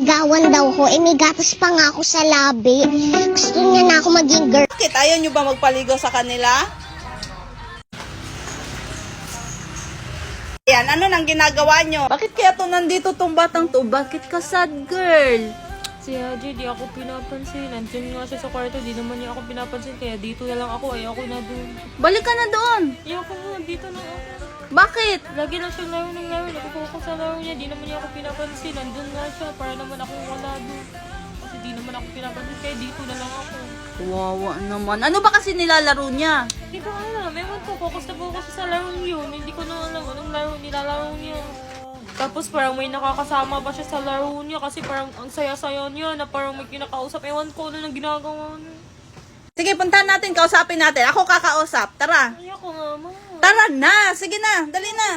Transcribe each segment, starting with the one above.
nililigawan daw ko. May gatas pa nga ako sa labi. Gusto niya na ako maging girl. Bakit? Ayaw nyo ba magpaligo sa kanila? Yan, ano nang ginagawa nyo? Bakit kaya to nandito tong batang to? Bakit ka sad, girl? Si Haji, di ako pinapansin. Nandiyan nga siya sa kwarto, di naman niya ako pinapansin. Kaya dito na lang ako, ayoko na doon. Balik ka na doon. Ayoko nga, dito na ako. Bakit? Lagi lang siya laro ng laro. Nagpo-focus sa laro niya, di naman niya ako pinapansin. Nandun nga siya, para naman ako wala doon. Kasi di naman ako pinapansin, kaya dito na lang ako. Wawa naman. Ano ba kasi nilalaro niya? Hindi ko alam, ewan ko, focus na focus siya sa laro yun. Hindi ko na alam anong laro nilalaro niya. Tapos parang may nakakasama pa siya sa laro niya kasi parang ang saya-saya niya na parang may kinakausap. Ewan ko ano nang ginagawa niya. Sige, puntahan natin. Kausapin natin. Ako kakausap. Tara. Ayoko nga, ma. Tara na. Sige na. Dali na.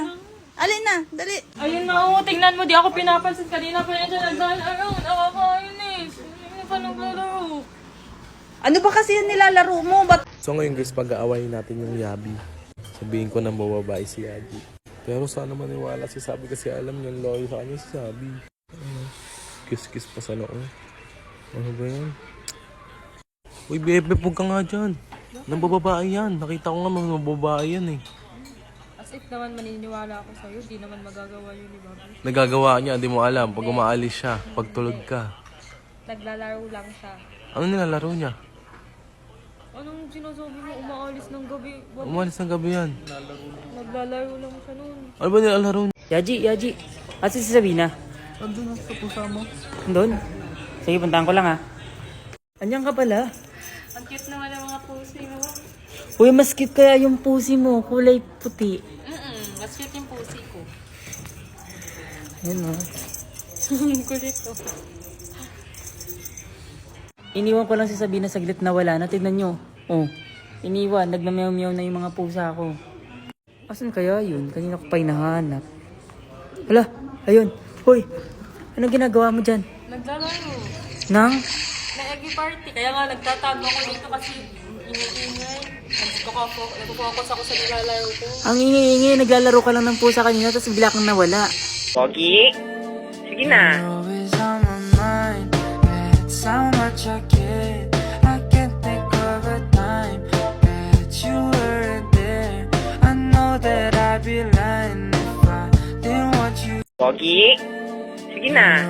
Alin na. Dali. Ayun na, oh, tingnan mo, di ako pinapansin. Kanina pa yan siya naglalaro. Nakakainis. Hindi pa naglalaro. Ano ba kasi yung nilalaro mo? Ba't So ngayon guys, pag-aawayin natin yung Yabi. Sabihin ko na mababae si Yabi. Pero sana maniwala si Sabi kasi alam niya loyal sa kanya si Sabi. Kiss-kiss pa sa noo. Ano ba yan? Uy, bebe, huwag ka nga dyan. Nang bababae yan. Nakita ko nga mga babae yan eh. As if naman maniniwala ako sa'yo, di naman magagawa yun ni Bobby. Nagagawa niya, di mo alam. Pag umaalis siya, pag tulog ka. Naglalaro lang siya. Ano nilalaro niya? Anong sinasabi mo, umaalis ng gabi? Ba't Umalis ng gabi yan. naglalaro lang siya noon? Ano ba nilalaro niya? Yaji. Asa si Sabina? Andun sa pusa mo. Andun? Sige, puntahan ko lang ha. Andiyan ka pala. Ang cute naman ang mga pusi mo. Uy, mas cute kaya yung pusi mo. Kulay puti. Mas cute yung pusi ko. Ayun o. Kulit to. Iniwan ko lang si Sabina saglit na wala na. Tignan nyo. Oh, iniwan. Nagmamayaw-mayaw na yung mga pusa ko. Asan kaya yun? Kanina ko pa hinahanap. Hala, ayun. Hoy, anong ginagawa mo dyan? Naglalaro. Nang? Na eggy party. Kaya nga nagtatago ako dito kasi ingay-ingay. Nagpo-focus ako sa nilalaro ko. Ang ingi-ingi. Naglalaro ka lang ng pusa kanina tapos bigla kang nawala. Pogi? Sige na. Always on my mind. That's how much I care. I can't think of a time that you weren't there. I know that I'd be lying if I didn't want you. Pogi? Sige na.